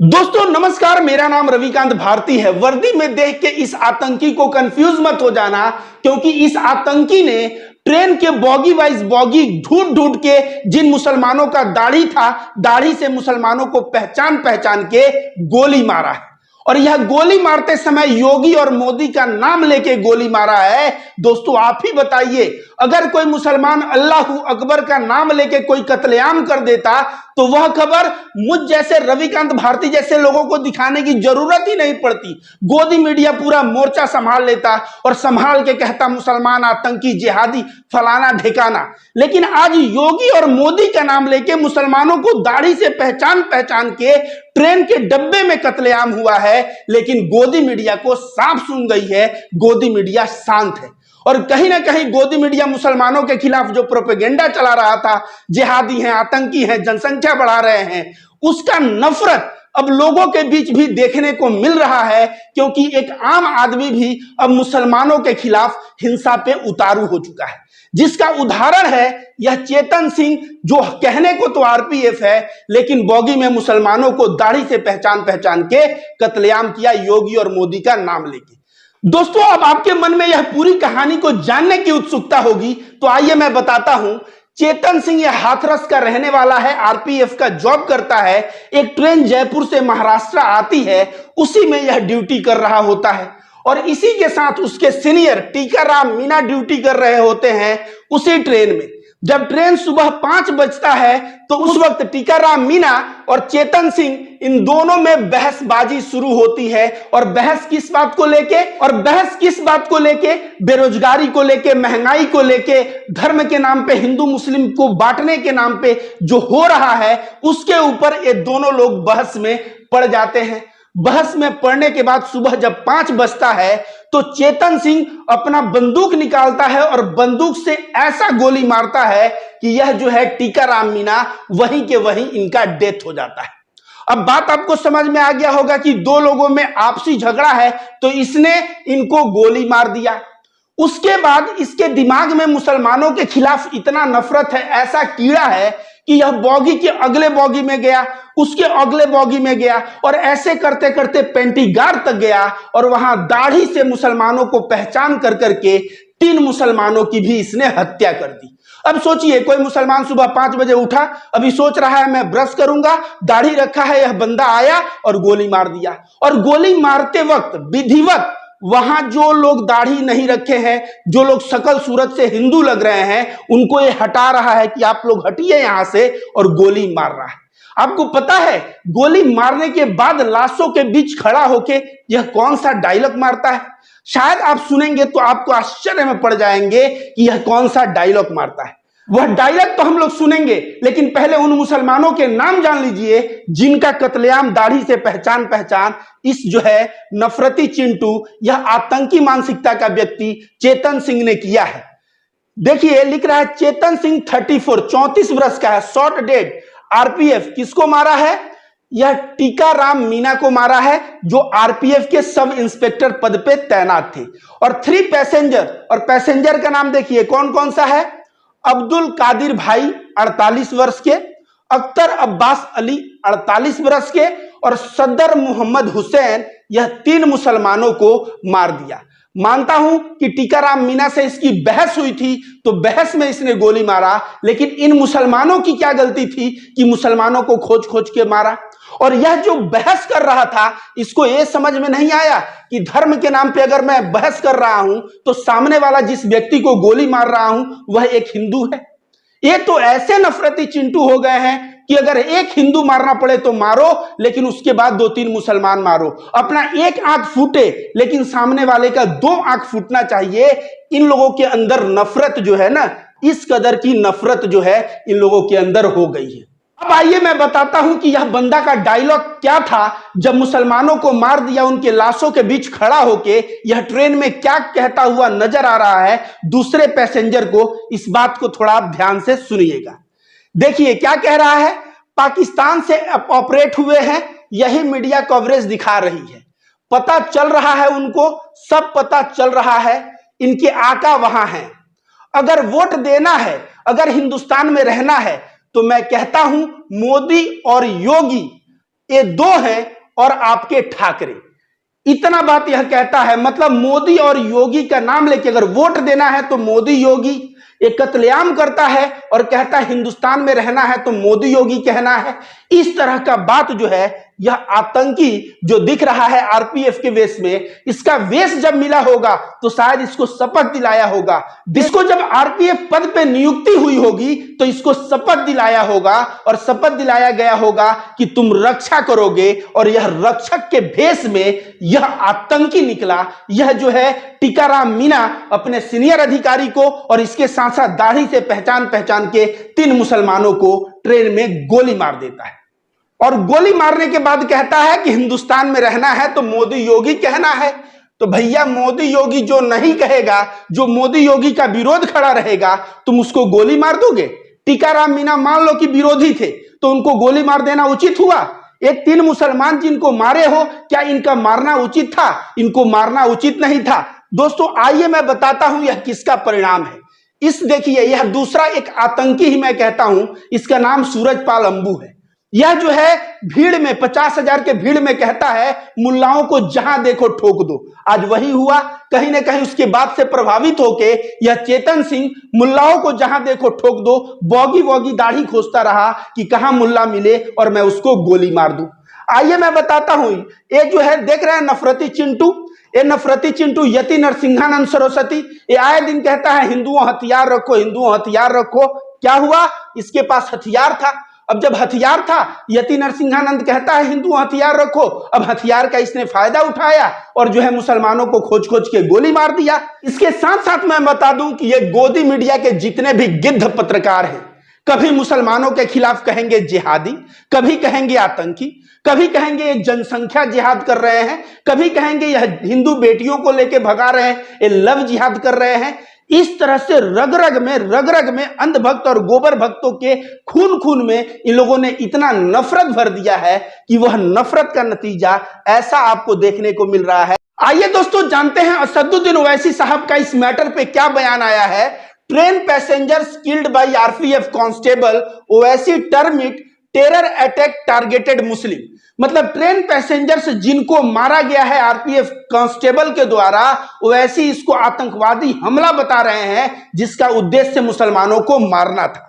दोस्तों नमस्कार, मेरा नाम रविकांत भारती है। वर्दी में देख के इस आतंकी को कंफ्यूज मत हो जाना, क्योंकि इस आतंकी ने ट्रेन के बॉगी वाइज बॉगी ढूंढ ढूंढ के जिन मुसलमानों का दाढ़ी था, दाढ़ी से मुसलमानों को पहचान पहचान के गोली मारा है। और यह गोली मारते समय योगी और मोदी का नाम लेके गोली मारा है। दोस्तों आप ही बताइए, अगर कोई मुसलमान अल्लाहू अकबर का नाम लेके कोई कत्लेआम कर देता तो वह खबर मुझ जैसे रविकांत भारती जैसे लोगों को दिखाने की जरूरत ही नहीं पड़ती। गोदी मीडिया पूरा मोर्चा संभाल लेता और संभाल के कहता मुसलमान आतंकी जिहादी फलाना ढिकाना। लेकिन आज योगी और मोदी का नाम लेके मुसलमानों को दाढ़ी से पहचान पहचान के ट्रेन के डब्बे में कत्लेआम हुआ है। लेकिन गोदी मीडिया को साफ सुन गई है, गोदी मीडिया शांत है। और कहीं ना कहीं गोदी मीडिया मुसलमानों के खिलाफ जो प्रोपेगेंडा चला रहा था, जिहादी हैं, आतंकी हैं, जनसंख्या बढ़ा रहे हैं, उसका नफरत अब लोगों के बीच भी देखने को मिल रहा है। क्योंकि एक आम आदमी भी अब मुसलमानों के खिलाफ हिंसा पे उतारू हो चुका है, जिसका उदाहरण है यह चेतन सिंह, जो कहने को तो आरपीएफ है लेकिन बॉगी में मुसलमानों को दाढ़ी से पहचान पहचान के कत्लेआम किया योगी और मोदी का नाम लेके। दोस्तों अब आपके मन में यह पूरी कहानी को जानने की उत्सुकता होगी, तो आइए मैं बताता हूं। चेतन सिंह यह हाथरस का रहने वाला है, आरपीएफ का जॉब करता है। एक ट्रेन जयपुर से महाराष्ट्र आती है, उसी में यह ड्यूटी कर रहा होता है। और इसी के साथ उसके सीनियर टीकाराम मीणा ड्यूटी कर रहे होते हैं उसी ट्रेन में। जब ट्रेन सुबह 5 बजता है तो उस वक्त टीकाराम मीणा और चेतन सिंह, इन दोनों में बहसबाजी शुरू होती है। और बहस किस बात को लेके? बेरोजगारी को लेके, महंगाई को लेके, धर्म के नाम पे हिंदू मुस्लिम को बांटने के नाम पे जो हो रहा है उसके ऊपर ये दोनों लोग बहस में पड़ जाते हैं। बहस में पड़ने के बाद सुबह जब 5 बजता है तो चेतन सिंह अपना बंदूक निकालता है और बंदूक से ऐसा गोली मारता है कि यह जो है टीकाराम मीणा वहीं के वहीं इनका डेथ हो जाता है। अब बात आपको समझ में आ गया होगा कि दो लोगों में आपसी झगड़ा है तो इसने इनको गोली मार दिया। उसके बाद इसके दिमाग में मुसलमानों के खिलाफ इतना नफरत है, ऐसा कीड़ा है कि यह बॉगी के अगले बॉगी में गया, उसके अगले बॉगी में गया और ऐसे करते करते पेंटीगार तक गया और वहां दाढ़ी से मुसलमानों को पहचान कर करके 3 मुसलमानों की भी इसने हत्या कर दी। अब सोचिए, कोई मुसलमान सुबह 5 बजे उठा, अभी सोच रहा है मैं ब्रश करूंगा, दाढ़ी रखा है, यह बंदा आया और गोली मार दिया। और गोली मारते वक्त विधिवत वहां जो लोग दाढ़ी नहीं रखे हैं, जो लोग शकल सूरत से हिंदू लग रहे हैं, उनको ये हटा रहा है कि आप लोग हटिए यहां से, और गोली मार रहा है। आपको पता है गोली मारने के बाद लाशों के बीच खड़ा होके यह कौन सा डायलॉग मारता है? शायद आप सुनेंगे तो आपको आश्चर्य में पड़ जाएंगे कि यह कौन सा डायलॉग मारता है। वह डायलॉग तो हम लोग सुनेंगे, लेकिन पहले उन मुसलमानों के नाम जान लीजिए जिनका कत्लेआम दाढ़ी से पहचान इस जो है नफरती चिंटू, यह आतंकी मानसिकता का व्यक्ति चेतन सिंह ने किया है। देखिए लिख रहा है चेतन सिंह 34 वर्ष का है, शॉर्ट डेड। आरपीएफ किसको मारा है? यह टीकाराम मीणा को मारा है, जो आरपीएफ के सब इंस्पेक्टर पद पे तैनात थे। और 3 पैसेंजर, और पैसेंजर का नाम देखिए कौन कौन सा है? अब्दुल कादिर भाई 48 वर्ष के, अख्तर अब्बास अली 48 वर्ष के, और सदर मोहम्मद हुसैन, यह 3 मुसलमानों को मार दिया। मानता हूं कि टीकाराम मीणा से इसकी बहस हुई थी तो बहस में इसने गोली मारा, लेकिन इन मुसलमानों की क्या गलती थी कि मुसलमानों को खोज खोज के मारा? और यह जो बहस कर रहा था इसको यह समझ में नहीं आया कि धर्म के नाम पे अगर मैं बहस कर रहा हूं तो सामने वाला जिस व्यक्ति को गोली मार रहा हूं वह एक हिंदू है। ये तो ऐसे नफरती चिंटू हो गए हैं कि अगर एक हिंदू मारना पड़े तो मारो, लेकिन उसके बाद 2-3 मुसलमान मारो। अपना एक आंख फूटे लेकिन सामने वाले का 2 आंख फूटना चाहिए। इन लोगों के अंदर नफरत जो है ना, इस कदर की नफरत जो है इन लोगों के अंदर हो गई है। अब आइए मैं बताता हूं कि यह बंदा का डायलॉग क्या था जब मुसलमानों को मार दिया, उनके लाशों के बीच खड़ा होके यह ट्रेन में क्या कहता हुआ नजर आ रहा है दूसरे पैसेंजर को। इस बात को थोड़ा आप ध्यान से सुनिएगा। देखिए क्या कह रहा है। पाकिस्तान से ऑपरेट हुए हैं, यही मीडिया कवरेज दिखा रही है। पता चल रहा है उनको, सब पता चल रहा है, इनके आका वहां हैं। अगर वोट देना है, अगर हिंदुस्तान में रहना है तो मैं कहता हूं मोदी और योगी ये दो हैं और आपके ठाकरे। इतना बात यह कहता है, मतलब मोदी और योगी का नाम लेके अगर वोट देना है तो मोदी योगी। ये कत्लेआम करता है और कहता है हिंदुस्तान में रहना है तो मोदी योगी कहना है। इस तरह का बात जो है, यह आतंकी जो दिख रहा है आरपीएफ के वेश में, इसका वेश जब मिला होगा तो शायद इसको शपथ दिलाया होगा। इसको जब आरपीएफ पद पे नियुक्ति हुई होगी तो इसको शपथ दिलाया होगा और शपथ दिलाया गया होगा कि तुम रक्षा करोगे, और यह रक्षक के भेष में यह आतंकी निकला। यह जो है टीकाराम मीणा अपने सीनियर अधिकारी को और इसके साथ साथ दाढ़ी से पहचान पहचान के 3 मुसलमानों को ट्रेन में गोली मार देता है, और गोली मारने के बाद कहता है कि हिंदुस्तान में रहना है तो मोदी योगी कहना है। तो भैया मोदी योगी जो नहीं कहेगा, जो मोदी योगी का विरोध खड़ा रहेगा, तुम उसको गोली मार दोगे? टीकाराम मीणा मान लो कि विरोधी थे तो उनको गोली मार देना उचित हुआ? ये 3 मुसलमान जिनको मारे हो, क्या इनका मारना उचित था? इनको मारना उचित नहीं था। दोस्तों आइए मैं बताता हूं यह किसका परिणाम है। इस देखिए, यह दूसरा एक आतंकी ही मैं कहता हूं, इसका नाम सूरजपाल अंबू है। यह जो है भीड़ में 50,000 के भीड़ में कहता है मुल्लाओं को जहां देखो ठोक दो। आज वही हुआ। कहीं ना कहीं उसके बात से प्रभावित होके यह चेतन सिंह मुल्लाओं को जहां देखो ठोक दो, बॉगी बॉगी दाढ़ी खोजता रहा कि कहां मुल्ला मिले और मैं उसको गोली मार दूं। आइए मैं बताता हूं, ये जो है देख रहे हैं नफरती चिंटू, ये नफरती चिंटू यति नरसिंहानंद सरस्वती, ये आए दिन कहता है हिंदुओं हथियार रखो, हिंदुओं हथियार रखो। क्या हुआ? इसके पास हथियार था। अब जब हथियार था, यति नरसिंहानंद कहता है हिंदू हथियार रखो। अब हथियार का इसने फायदा उठाया और जो है मुसलमानों को खोज खोज के गोली मार दिया। इसके साथ साथ मैं बता दूं कि ये गोदी मीडिया के जितने भी गिद्ध पत्रकार हैं, कभी मुसलमानों के खिलाफ कहेंगे जिहादी, कभी कहेंगे आतंकी, कभी कहेंगे ये जनसंख्या जिहाद कर रहे हैं, कभी कहेंगे यह हिंदू बेटियों को लेके भगा रहे हैं, ये लव जिहाद कर रहे हैं। इस तरह से रग रग में अंधभक्त और गोबर भक्तों के खून खून में इन लोगों ने इतना नफरत भर दिया है कि वह नफरत का नतीजा ऐसा आपको देखने को मिल रहा है। आइए दोस्तों जानते हैं असदुद्दीन ओवैसी साहब का इस मैटर पे क्या बयान आया है। Train passengers killed by RPF constable Owaisi term it terror attack targeted Muslim. मतलब ट्रेन पैसेंजर्स जिनको मारा गया है आरपीएफ कांस्टेबल के द्वारा, ओवैसी इसको आतंकवादी हमला बता रहे हैं जिसका उद्देश्य मुसलमानों को मारना था।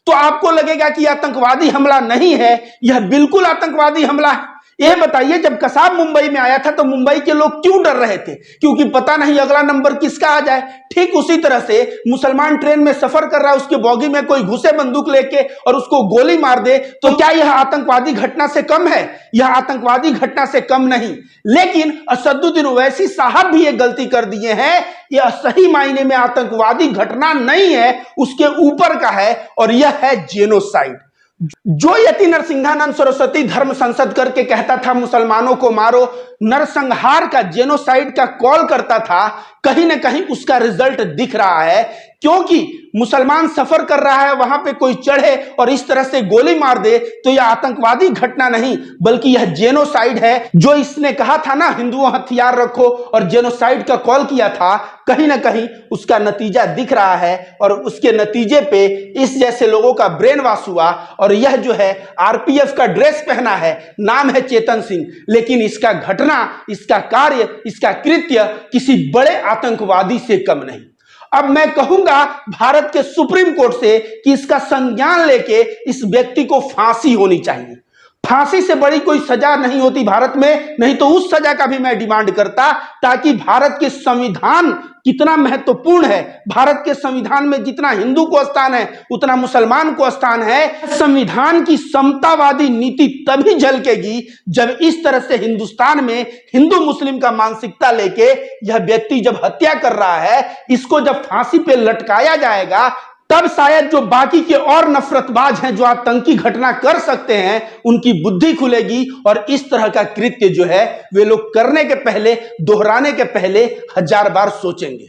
तो आपको लगेगा कि आतंकवादी हमला नहीं है, यह बिल्कुल आतंकवादी हमला है। यह बताइए, जब कसाब मुंबई में आया था तो मुंबई के लोग क्यों डर रहे थे? क्योंकि पता नहीं अगला नंबर किसका आ जाए। ठीक उसी तरह से मुसलमान ट्रेन में सफर कर रहा है, उसके बॉगी में कोई घुसे बंदूक लेके और उसको गोली मार दे, तो क्या यह आतंकवादी घटना से कम है? यह आतंकवादी घटना से कम नहीं। लेकिन असदुद्दीन ओवैसी साहब भी ये गलती कर दिए हैं। यह सही मायने में आतंकवादी घटना नहीं है, उसके ऊपर का है, और यह है जेनोसाइड। जो यति नरसिंहानंद सरस्वती धर्म संसद करके कहता था मुसलमानों को मारो, नरसंहार का, जेनोसाइड का कॉल करता था, कहीं ना कहीं उसका रिजल्ट दिख रहा है। क्योंकि मुसलमान सफर कर रहा है, वहां पे कोई चढ़े और इस तरह से गोली मार दे तो यह आतंकवादी घटना नहीं बल्कि यह जेनोसाइड है। जो इसने कहा था ना हिंदुओं हथियार रखो और जेनोसाइड का कॉल किया था, कहीं ना कहीं उसका नतीजा दिख रहा है और उसके नतीजे पे इस जैसे लोगों का ब्रेन वॉश हुआ। और यह जो है आरपीएफ का ड्रेस पहना है, नाम है चेतन सिंह, लेकिन इसका घटना, इसका कार्य, इसका कृत्य किसी बड़े आतंकवादी से कम नहीं। अब मैं कहूंगा भारत के सुप्रीम कोर्ट से कि इसका संज्ञान लेके इस व्यक्ति को फांसी होनी चाहिए। फांसी से बड़ी कोई सजा नहीं होती भारत में, नहीं तो उस सजा का भी मैं डिमांड करता, ताकि भारत के संविधान कितना महत्वपूर्ण है। भारत के संविधान में जितना हिंदू को स्थान है उतना मुसलमान को स्थान है। संविधान की समतावादी नीति तभी झलकेगी जब इस तरह से हिंदुस्तान में हिंदू मुस्लिम का मानसिकता लेके यह व्यक्ति जब हत्या कर रहा है, इसको जब फांसी पे लटकाया जाएगा, तब शायद जो बाकी के और नफरतबाज हैं जो आतंकी घटना कर सकते हैं, उनकी बुद्धि खुलेगी और इस तरह का कृत्य जो है वे लोग करने के पहले, दोहराने के पहले 1000 बार सोचेंगे।